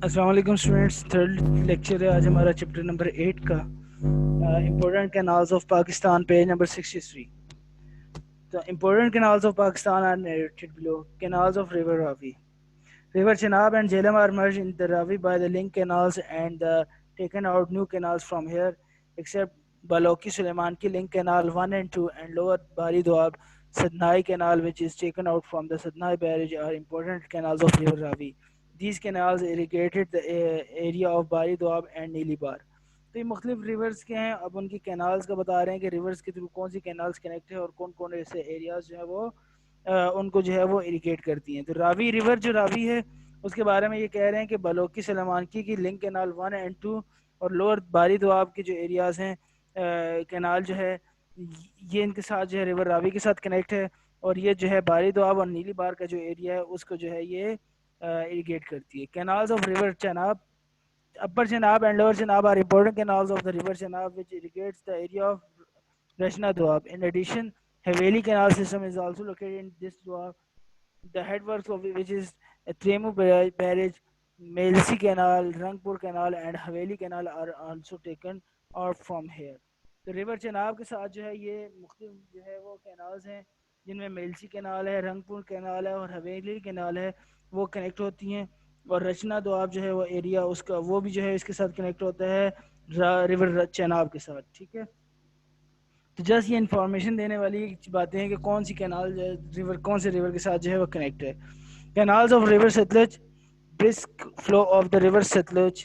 السلام علیکم students. Third lecture ہے آج ہمارا چیپٹر نمبر 8 کا important canals of Pakistan, page number 63. The important canals of Pakistan are narrated below. Canals of River Ravi. River Chenab and Jhelum are merged in the Ravi by the link canals and taken out new canals from here, except Balochi Suleimanki link canal 1 and 2 and lower Bari Doab Sadnai canal, which is taken out from the Sadnai barrage, are important canals of River Ravi. These canals irrigated the area of Bari Doab and Nili Bar. تو یہ مختلف rivers کے ہیں. اب ان کی canals کا بتا رہے ہیں کہ ریورز کے تھرو کون سی کینالز کنیکٹ ہے اور کون کون ایسے ایریاز جو ہے وہ ان کو جو ہے وہ اریگیٹ کرتی ہیں. تو راوی ریور جو راوی ہے اس کے بارے میں یہ کہہ رہے ہیں کہ بلوکی سلیمانکی کی لنک کینال 1 اینڈ 2 اور لوور باری دواب کے جو ایریاز ہیں کینال جو ہے یہ ان کے ساتھ جو ہے ریور راوی کے ساتھ کنیکٹ ہے, اور یہ جو ہے باری دواب اور نیلی بار کا جو ایریا ہے اس کو جو ہے یہ اریگیٹ کرتی ہے. Canals of river Chenab. Upper Chenab and Lower Chenab are important canals of the river Chenab, which irrigates the area of Rashna Doab. In addition, Haveli Canal system is also located in this Doab. The headworks of which is Tremu Barrage, Melsi Canal, Rangpur Canal, and Haveli Canal are also taken out from here. تو river Chenab کے ساتھ جو ہے یہ مختلف جو ہے وہ کینالز ہیں جن میں میلسی کینال ہے, رنگ پور کینال ہے اور حویلی کینال ہے, وہ کنیکٹ ہوتی ہیں. اور رچنا دواب جو ہے وہ ایریا اس کا وہ بھی جو ہے اس کے ساتھ کنیکٹ ہوتا ہے ریور چناب کے ساتھ. ٹھیک ہے, تو جسٹ یہ انفارمیشن دینے والی باتیں ہیں کہ کون سی کینال ریور کون سے ریور کے ساتھ جو ہے وہ کنیکٹ ہے. Canals of river Sutlej. brisk flow of the river Satluj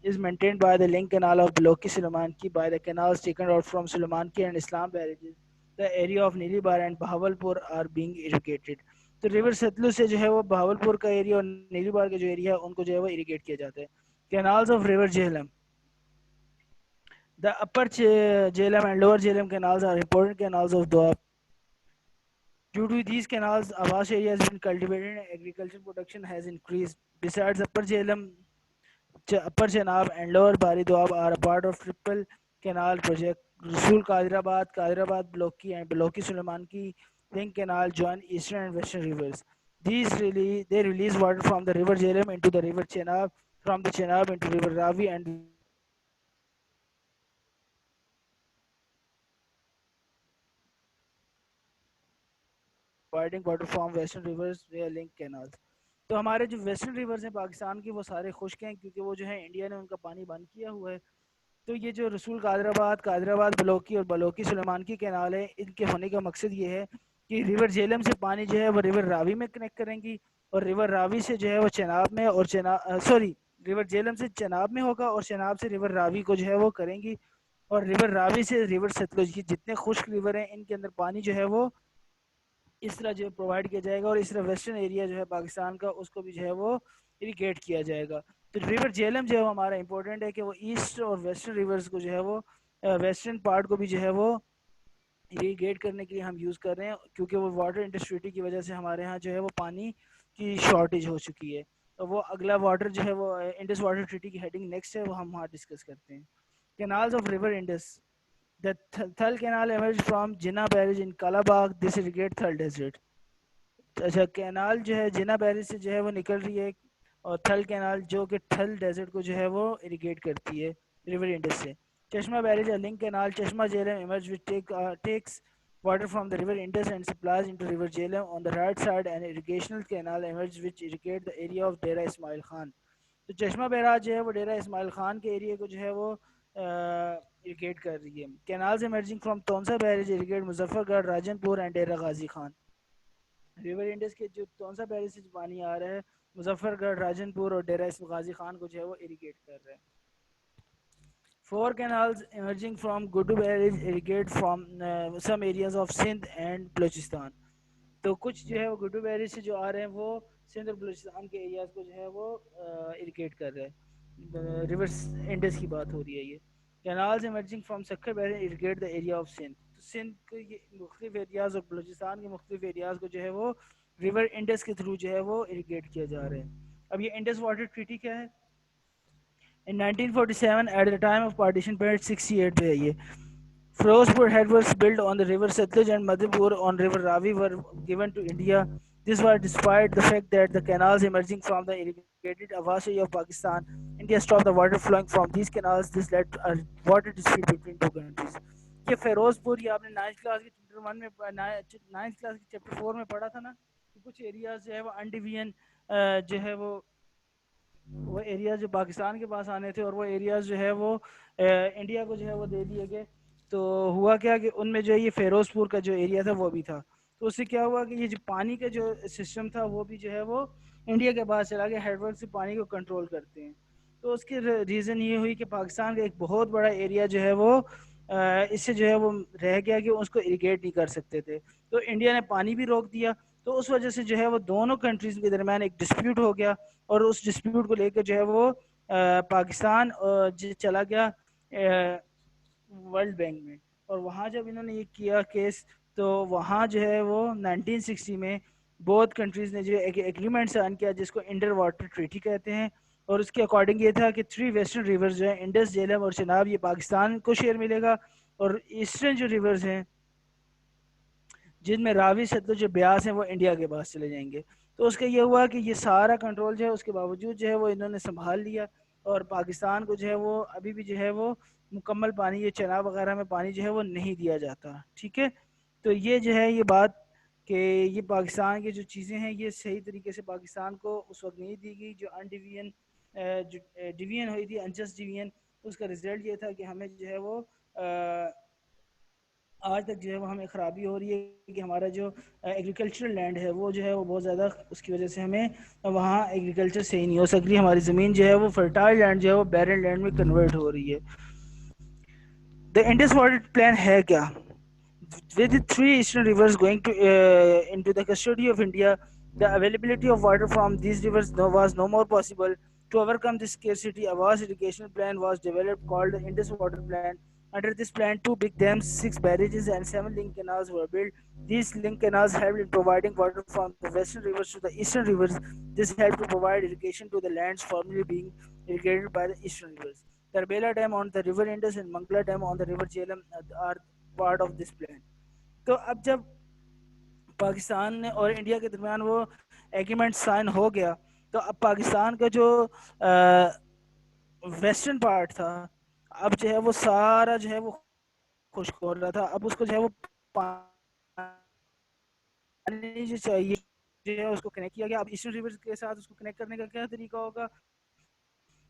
is maintained by the link canal of Balochi Suleimanki by the canals taken out from Suleimanki and Islam barrages. The area of Nilibar and Bahawalpur are being irrigated. تو river Sutlej سے جو ہے وہ بہاولپور کا area اور نیلی بار کا جو ایریا ہے ان کو جو ہے وہ اریگیٹ کیا جاتا ہے. Canals of river Jhelum. The upper Jhelum and lower Jhelum canals are important canals of Doab. Due to these canals, a vast area has been cultivated and agricultural production has increased. Besides, Upper Chenab and Lower Bari Doab are a part of Triple Canal project. Rasool Kadirabad Bloki and Bloki Suleimanki Link Canal join eastern and western rivers. They release water from the river Jhelum into the river Chenab, from the Chenab into river Ravi, and the river Ravi into river Bari Doab. Providing water from western rivers via link canals. تو ہمارے جو western rivers ہیں پاکستان کے وہ سارے خشک ہیں کیونکہ وہ جو ہے انڈیا نے ان کا پانی بند کیا ہوا ہے. تو یہ جو رسول قادرآباد بلوکی اور بلوکی سلیمان کی کینال ہے ان کے ہونے کا مقصد یہ ہے کہ ریور جہلم سے پانی جو ہے وہ ریور راوی میں کنیکٹ کریں گی, اور ریور راوی سے جو ہے وہ چناب میں اور ریور جہلم سے چناب میں ہوگا اور چناب سے ریور راوی کو جو ہے وہ کریں گی, اور ریور راوی سے ریور ستلج. جتنے خشک ریور ہیں ان کے اندر پانی جو ہے وہ اس طرح جو پرووائڈ کیا جائے گا, اور اس طرح ویسٹرن ایریا جو ہے پاکستان کا اس کو بھی جو ہے وہ اریگیٹ کیا جائے گا. تو ریور جہلم جو ہے وہ ہمارا امپورٹنٹ ہے کہ وہ ایسٹ اور ویسٹرن ریورز کو جو ہے وہ ویسٹرن پارٹ کو بھی جو ہے وہ اریگیٹ کرنے کے لیے ہم یوز کر رہے ہیں, کیونکہ وہ واٹر انڈسٹریٹی کی وجہ سے ہمارے ہاں جو ہے وہ پانی کی شارٹیج ہو چکی ہے. تو وہ اگلا واٹر جو ہے وہ انڈس واٹر ٹریٹی کی ہیڈنگ نیکسٹ ہے, وہ ہم وہاں ڈسکس کرتے ہیں. Canals of river Indus. The Thal Canal emerged from Jinnah Barrage in Kalabagh. This irrigates Thal Desert. اچھا, کینال جو ہے جنا بیریج سے جو ہے وہ نکل رہی ہے, اور تھل کینال جو کہ تھل ڈیزرٹ کو جو ہے وہ اریگیٹ کرتی ہے ریور انڈس سے. چشمہ barrage a link canal. Chashma Jhelum emerges which takes water from the river Indus and supplies into river Jhelum. On the right side an irrigational canal emerges which irrigates the area of Dera Ismail Khan. تو چشمہ barrage جو ہے وہ ڈیرہ اسماعیل خان کے area کو جو ہے وہ اریگیٹ کر رہی ہے. Canals emerging from Taunsa barrage irrigate Muzaffargarh, Rajanpur and Dera Ghazi Khan. River Indus کے جو تونسا بیریج سے پانی آ رہا ہے مظفر گڑھ, راجن پور اور ڈیرہ غازی خان کو جو ہے وہ اریگیٹ کر رہا ہے. Four canals emerging from Gudu barrage irrigate from some areas of Sindh and Balochistan. تو کچھ جو ہے وہ گڈو بیریج سے جو آ رہے ہیں وہ سندھ اور بلوچستان کے ایریاز کو جو ہے وہ اریگیٹ کر رہے ہیں. ریور انڈس کی بات ہو رہی ہے. یہ canals emerging from Sukkur barrage irrigate the area of Sindh. تو سندھ کے مختلف ایریاز اور بلوچستان کے مختلف ایریاز کو جو ہے وہ ریور انڈس کے تھرو جو ہے وہ اریگیٹ کیا جا رہا ہے. اب یہ انڈس واٹر ٹریٹی کیا ہے؟ In 1947, at the time of partition, page 68 پہ ہے یہ. Firozpur headworks built on the river Satluj and Madhupur on river Ravi were given to India. This was despite the fact that the canals emerging from the irrigation irrigated a vast area of Pakistan. India stopped the water flowing from these canals. This led to a water dispute between two countries. یہ فیروز پور یہ آپ نے 9th class کے chapter 1 میں 9th class کے chapter 4 میں پڑھا تھا نا کہ کچھ ایریاز جو ہے وہ انڈیوین جو ہے وہ ایریاز جو پاکستان کے پاس آنے تھے اور وہ ایریاز جو ہے وہ انڈیا کو جو ہے وہ دے دیے گئے. تو ہوا کیا کہ ان میں جو ہے یہ فیروز پور کا جو ایریا تھا وہ بھی تھا. تو اس سے کیا ہوا کہ یہ جو پانی کا جو سسٹم تھا وہ بھی جو ہے وہ انڈیا کے پاس چلا گیا. ہیڈ ورک سے پانی کو کنٹرول کرتے ہیں. تو اس کی ریزن یہ ہوئی کہ پاکستان کا ایک بہت بڑا ایریا جو ہے وہ اس سے جو ہے وہ رہ گیا کہ اس کو اریگیٹ نہیں کر سکتے تھے. تو انڈیا نے پانی بھی روک دیا. تو اس وجہ سے جو ہے وہ دونوں کنٹریز کے درمیان ایک ڈسپیوٹ ہو گیا اور اس ڈسپیوٹ کو لے کے جو ہے وہ پاکستان چلا گیا ورلڈ بینک میں. اور وہاں جب انہوں نے یہ کیا کیس تو وہاں جو ہے وہ 1960 میں بہت کنٹریز نے جو ایک ایگریمنٹ سائن کیا جس کو انڈر واٹر ٹریٹی کہتے ہیں. اور اس کے اکارڈنگ یہ تھا کہ 3 ویسٹرن ریورز جو ہیں انڈس جہلم اور چناب یہ پاکستان کو شیئر ملے گا اور ایسٹرن جو ریورز ہیں جن میں راوی ستلج جو بیاس ہیں وہ انڈیا کے پاس چلے جائیں گے. تو اس کا یہ ہوا کہ یہ سارا کنٹرول جو ہے اس کے باوجود جو ہے وہ انہوں نے سنبھال لیا اور پاکستان کو جو ہے وہ ابھی بھی جو ہے وہ مکمل پانی یہ چناب وغیرہ میں پانی جو ہے وہ نہیں دیا جاتا. ٹھیک ہے. تو یہ جو ہے یہ بات کہ یہ پاکستان کی جو چیزیں ہیں یہ صحیح طریقے سے پاکستان کو اس وقت نہیں دی گئی. جو انڈیوین جو ڈویژن ہوئی تھی انجسٹ ڈویژن اس کا رزلٹ یہ تھا کہ ہمیں جو ہے وہ آج تک جو ہے وہ ہمیں خرابی ہو رہی ہے کہ ہمارا جو ایگریکلچرل لینڈ ہے وہ جو ہے وہ بہت زیادہ اس کی وجہ سے ہمیں وہاں ایگریکلچر صحیح نہیں ہو سک رہی. ہماری زمین جو ہے وہ فرٹائل لینڈ جو ہے وہ بیرن لینڈ میں کنورٹ ہو رہی ہے. The Indus Water Plan ہے کیا؟ With the 3 eastern rivers going into the custody of India, the availability of water from these rivers was no more possible. To overcome this scarcity, a vast irrigation plan was developed called the Indus Water Plan. Under this plan, 2 big dams, 6 barrages, and 7 link canals were built. These link canals helped in providing water from the western rivers to the eastern rivers. This helped to provide irrigation to the lands formerly being irrigated by the eastern rivers. Tarbela Dam on the river Indus and Mangla Dam on the river Jhelum are part of this plan. تو اب جب پاکستان نے اور India کے درمیان وہ agreement sign ہو گیا تو اب پاکستان کا جو ویسٹرن پارٹ تھا اب جو ہے وہ سارا جو ہے وہ خشک ہو رہا تھا. اب اس کو جو ہے وہ پانی جو چاہیے جو ہے اس کو کنیکٹ کیا گیا. اب ایسٹرن ریور کے ساتھ اس کو کنیکٹ کرنے کا کیا طریقہ ہوگا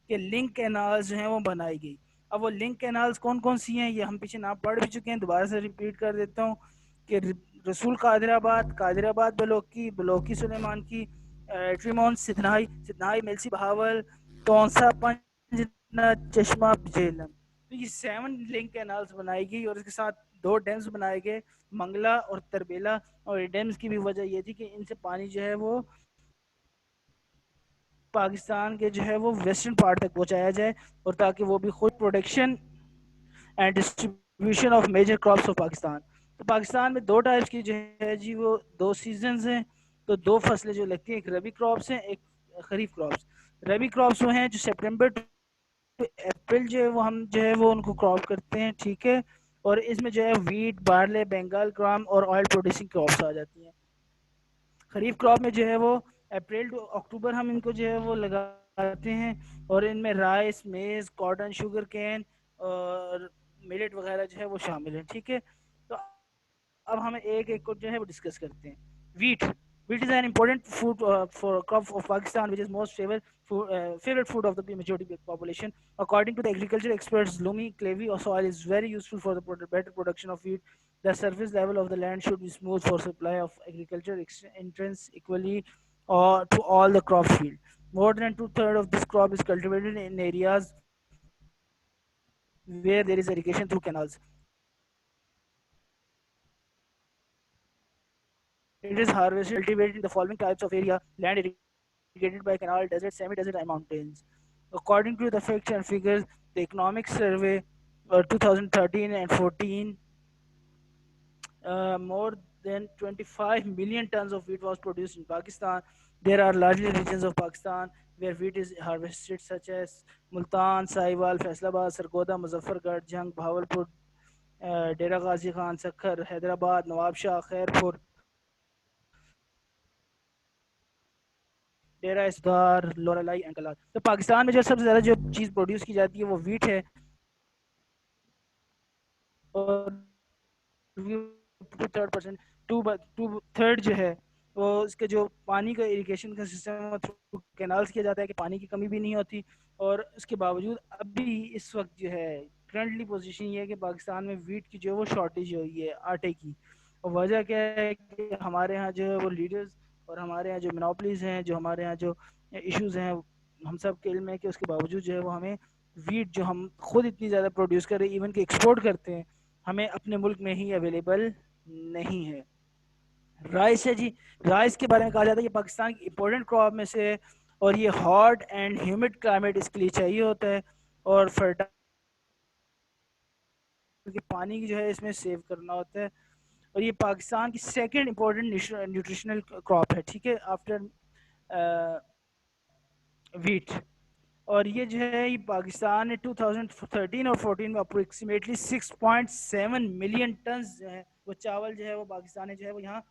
کہ لنک کینالز جو ہیں وہ بنائی گئی. اب وہ لنک کینالز کون کون سی ہیں یہ ہم پیچھے نام پڑھ بھی چکے ہیں. دوبارہ سے ریپیٹ کر دیتا ہوں کہ رسول قادر آباد بلوکی سلیمان کی ٹریمون سدنائی ملسی بہاول تونسا پنجنا چشمہ جہلم. تو یہ 7 لنک کینالز بنائی گئی اور اس کے ساتھ 2 ڈیمز بنائے گئے منگلا اور تربیلا. اور ڈیمز کی بھی وجہ یہ تھی کہ ان سے پانی جو ہے وہ پاکستان کے جو ہے وہ ویسٹرن پارٹ تک پہنچایا جائے اور تاکہ وہ بھی خود production and distribution of major crops of Pakistan. تو پاکستان میں 2 ٹائپس کی جو ہے جی وہ 2 سیزنز ہیں. تو 2 فصلیں جو لگتی ہیں ایک ربی کراپس ہیں ایک خریف کراپس. ربی کراپس وہ ہیں جو سپٹمبر ٹو اپریل جو ہے وہ ہم جو ہے وہ ان کو کراپ کرتے ہیں. ٹھیک ہے. اور اس میں جو ہے ویٹ بارلے بنگال گرام اور آئل پروڈیوسنگ کراپس آ جاتی ہیں. خریف کراپ میں جو ہے وہ اپریل ٹو اکتوبر ہم ان کو جو ہے وہ لگاتے ہیں اور ان میں رائس میز کاٹن شوگر کین اور ملٹ وغیرہ جو ہے وہ شامل ہیں. ٹھیک ہے. تو اب ہم ایک ایک کو جو ہے وہ ڈسکس کرتے ہیں. Wheat is an important food for crop of Pakistan, which is most favorite food of the majority population. According to the agriculture experts, loamy clayey soil is very useful for the better production of wheat. The surface level of the land should be smooth for supply of agriculture entrance equally to all the crop field. More than 2/3 of this crop is cultivated in areas where there is irrigation through canals. It is harvested cultivated in the following types of area: land irrigated by canal, desert, semi-desert, and mountains. According to the facts and figures, the Economic Survey 2013 and 14, more than 25 million tons of wheat was produced in Pakistan. There are largely regions of Pakistan where wheat is harvested, such as Multan, Sahiwal, Faisalabad, Sargodha, Muzaffargarh, Jhang, Bahawalpur, Dera Ghazi Khan, Sakkar, Hyderabad, Nawab Shah, Khairpur, Dera اسدار، Loralai and Kalat. تو پاکستان میں جو سب سے زیادہ جو چیز produce کی جاتی ہے وہ ویٹ ہے، اور 2/3 جو ہے وہ اس کے جو پانی کا اریگیشن کا سسٹم تھرو کینالز کیا جاتا ہے کہ پانی کی کمی بھی نہیں ہوتی. اور اس کے باوجود اب بھی اس وقت جو ہے کرنٹلی پوزیشن یہ ہے کہ پاکستان میں ویٹ کی جو ہے وہ شارٹیج ہوئی ہے، آٹے کی. اور وجہ کیا ہے کہ ہمارے ہاں جو ہے وہ لیڈرز اور ہمارے ہاں جو منوپلیز ہیں، جو ہمارے ہاں جو ایشوز ہیں، ہم سب کے علم ہے کہ اس کے باوجود جو ہے وہ ہمیں ویٹ جو ہم خود اتنی زیادہ پروڈیوس کر رہے ہیں، ایون کہ ایکسپورٹ کرتے ہیں، ہمیں اپنے ملک میں ہی اویلیبل نہیں ہے. رائس ہے جی، رائس کے بارے میں کہا جاتا ہے کہ پاکستان کی امپورٹنٹ کراپ میں سے، اور یہ ہاٹ اینڈ ہیومڈ کلائمیٹ اس کے لیے چاہیے ہوتا ہے، اور فرٹائل پانی کی جو ہے اس میں سیو کرنا ہوتا ہے. اور یہ پاکستان کی سیکنڈ امپورٹنٹ نیوٹریشنل کراپ ہے، ٹھیک ہے، آفٹر ویٹ. اور یہ جو ہے یہ پاکستان نے 2013 اور 14 میں اپروکسیمیٹلی 6.7 ملین ٹنز جو ہے وہ چاول جو ہے وہ پاکستان نے جو ہے وہ یہاں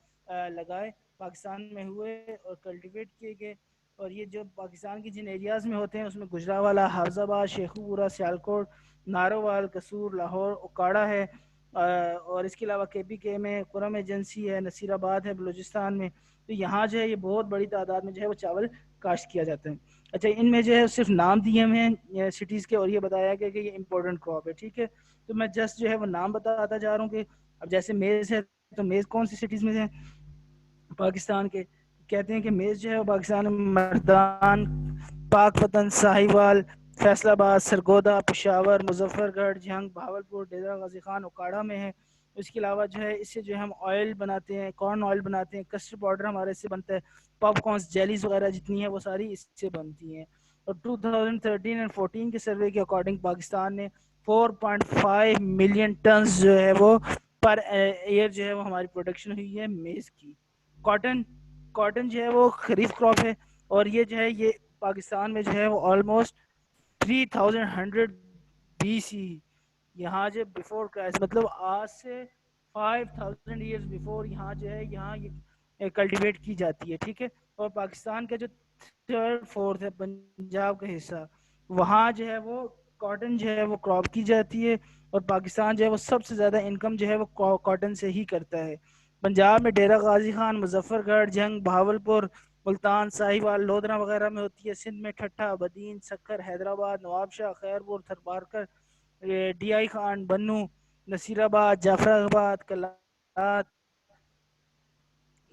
لگائے، پاکستان میں ہوئے اور کلٹیویٹ کیے گئے. اور یہ جو پاکستان کی جن ایریاز میں ہوتے ہیں اس میں گجرانوالہ، حافظ آباد، شیخوپورہ، سیالکوٹ، نارووال، قصور، لاہور، اوکاڑا ہے، اور اس کے علاوہ کے پی کے میں قرم ایجنسی ہے، نصیر آباد ہے بلوچستان میں. تو یہاں جو ہے یہ بہت بڑی تعداد میں جو ہے وہ چاول کاشت کیا جاتا ہے. اچھا، ان میں جو ہے صرف نام دیے ہوئے ہیں سٹیز کے، اور یہ بتایا گیا کہ یہ امپورٹنٹ کراپ ہے، ٹھیک ہے. تو میں جسٹ جو ہے وہ نام بتاتا جا رہا ہوں کہ اب جیسے میز ہے تو میز کون سی سٹیز میں ہے پاکستان کے؟ کہتے ہیں کہ میز جو ہے وہ پاکستان میں مردان، پاک پتن، ساہیوال، فیصل آباد، سرگودا، پشاور، مظفر گڑھ، جھنگ، بہاولپور، ڈیرہ غازی خان، اوکاڑا میں ہے. اس کے علاوہ جو ہے اس سے جو ہے ہم آئل بناتے ہیں، کارن آئل بناتے ہیں، کسٹرڈ پاؤڈر ہمارے اس سے بنتا ہے، پاپ کارنز، جیلیز وغیرہ جتنی ہیں وہ ساری اس سے بنتی ہیں. اور 2013 اور 14 کے سروے کے اکارڈنگ پاکستان نے 4.5 ملین ٹنز جو ہے وہ پر ایئر جو ہے وہ ہماری پروڈکشن ہوئی ہے میز کی. کاٹن، کاٹن جو ہے وہ خریف کراپ ہے، اور یہ جو ہے یہ پاکستان میں جو ہے وہ آلموسٹ 3100 BC، یہاں جو بیفور کرائسٹ مطلب آج سے 5000 ایئرز بیفور یہاں جو ہے یہاں یہ کلٹیویٹ کی جاتی ہے، ٹھیک ہے. اور پاکستان کا جو تھرڈ فورتھ ہے پنجاب کا حصہ، وہاں جو ہے وہ کاٹن جو ہے وہ کراپ کی جاتی ہے، اور پاکستان جو ہے وہ سب سے زیادہ انکم جو ہے وہ کاٹن سے ہی کرتا ہے. پنجاب میں ڈیرہ غازی خان، مظفر گڑھ، جنگ، بہاولپور، ملتان، ساہیوال، لودھرا وغیرہ میں ہوتی ہے. سندھ میں ٹھٹھہ، بدین، سکر، حیدرآباد، نواب شاہ، خیرپور، تھربارکر، ڈی آئی خان، بنو، نصیر آباد، جعفر آباد، کلات،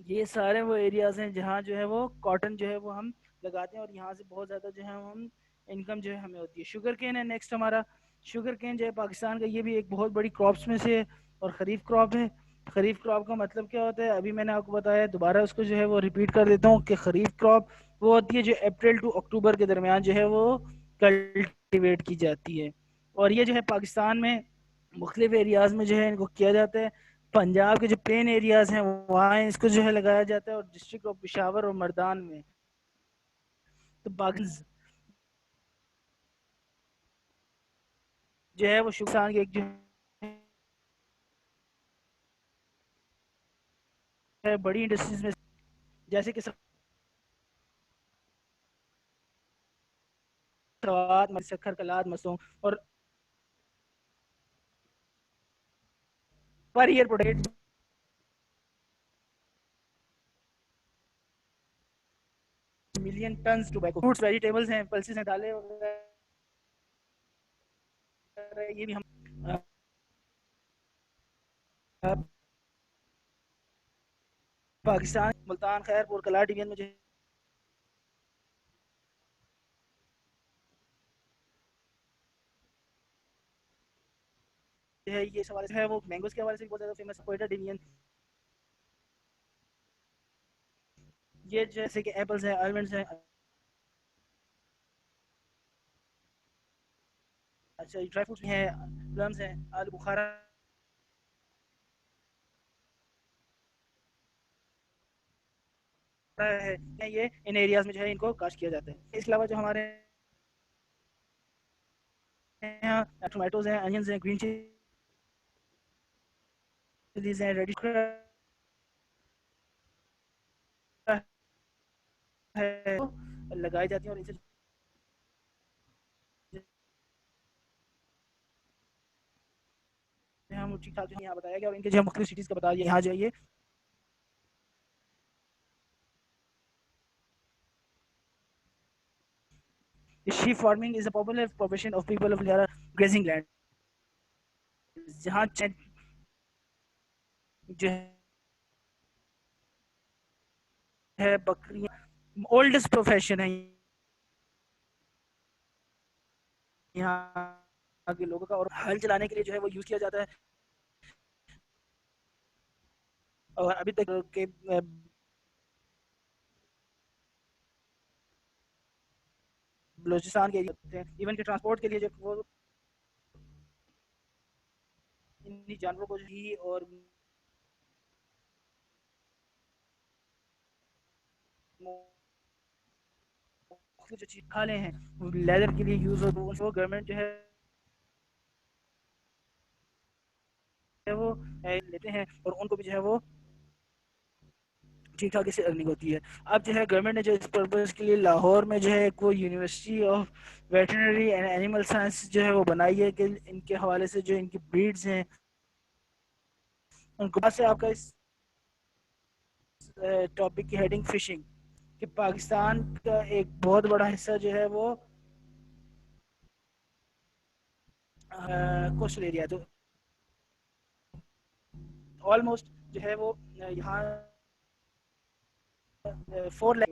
یہ سارے وہ ایریاز ہیں جہاں جو ہے وہ کاٹن جو ہے وہ ہم لگاتے ہیں، اور یہاں سے بہت زیادہ جو ہے ہم انکم جو ہے ہمیں ہوتی ہے. شوگر کین ہے نیکسٹ ہمارا. شوگر کین جو ہے پاکستان کا یہ بھی ایک بہت بڑی کراپس میں سے اور خریف کراپ ہے. خریف کراپ کا مطلب کیا ہوتا ہے ابھی میں نے آپ کو بتایا، دوبارہ اس کو جو ہے وہ ریپیٹ کر دیتا ہوں کہ خریف کراپ وہ ہوتی ہے جو اپریل ٹو اکتوبر کے درمیان جو ہے وہ کلٹیویٹ کی جاتی ہے. اور یہ جو ہے پاکستان میں مختلف ایریاز میں جو ہے ان کو کیا جاتا ہے. پنجاب کے جو پلین ایریاز ہیں وہاں اس کو جو ہے لگایا جاتا ہے، اور ڈسٹرکٹ آف پشاور اور مردان میں تو باغز جو ہے وہ شوشان کی ایک جو ہے بڑی انڈسٹریز میں جیسے کہ سوات، سکھر، کلات، مسوں، اور per year product million tons tobacco. Fruits, vegetables ہیں، پلسز ہیں، دالیں وغیرہ، یہ بھی ہم پاکستان ملتان، خیرپور، کلاٹ ڈویژن میں جو ہے یہ سوال ہے وہ مینگوز کے حوالے سے بہت زیادہ فیمس ہے. کوئٹہ ڈویژن یہ جیسے کہ ایپلز ہیں، آلمنڈز ہیں، اچھا ڈرائی فروٹس ہیں، پلمز ہیں، آلو بخارا ہے، یہ ان ایریاز میں جو ہے ان کو کاشت کیا جاتا ہے. اس کے علاوہ جو ہمارے یہاں ٹومیٹوز ہیں، انینز ہیں، گرین چلیز ہیں، ریڈش ہے لگائی جاتی ہیں. اور ان سے ہم ٹھیک ٹھاک یہاں بتایا گیا, اور ان کے جو مختلف سٹیز کا بتایا گیا. یہاں جائیے. Sheep farming is a popular profession of people of grazing land. جہاں جو ہے بکریاں اولڈسٹ پروفیشن ہے یہاں کے لوگوں کا, اور ہل چلانے کے لیے جو ہے وہ یوز کیا جاتا ہے. اور ابھی تک کہ بلوچستان کے ایون کے ٹرانسپورٹ کے لیے جو وہ انہی جانوروں کو ہی اور جو چیز کھالے ہیں لیدر کے لیے یوز ہو, تو وہ گورنمنٹ جو ہے وہ لیتے ہیں, اور ان کو بھی جو ہے وہ ٹھیک ٹھاک سے ارننگ ہوتی ہے. اب جو ہے گورنمنٹ نے جو اس پرپز کے لیے لاہور میں جو ہے ایک وہ university of veterinary and animal science جو ہے وہ بنائی ہے, کہ ان کے حوالے سے جو ان کی بریڈز ہیں ان کو سے آپ کا اس ٹاپک کی ہیڈنگ فشنگ, کہ پاکستان کا ایک بہت بڑا حصہ جو ہے وہ کوسٹل ایریا, تو آلموسٹ جو ہے وہ یہاں 4 لاکھ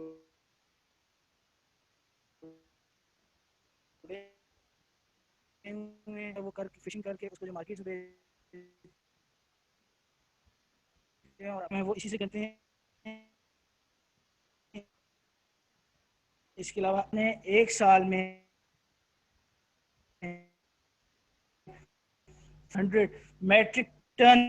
وہ کر کے فشنگ کر کے اس کو جو مارکیٹ میں اور وہ اسی سے کرتے ہیں. اس کے علاوہ نے ایک سال میں 100 میٹرک ٹن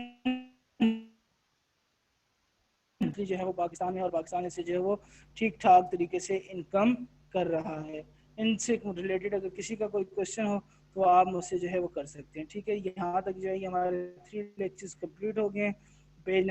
جو ہے وہ پاکستان میں, اور پاکستان سے جو ہے وہ ٹھیک ٹھاک طریقے سے انکم کر رہا ہے. ان سے ریلیٹڈ اگر کسی کا کوئی کوشچن ہو تو آپ مجھ سے جو ہے وہ کر سکتے ہیں. ٹھیک ہے, یہاں تک جو ہے ہمارے 3 لیکچرز کمپلیٹ ہو گئے. پیج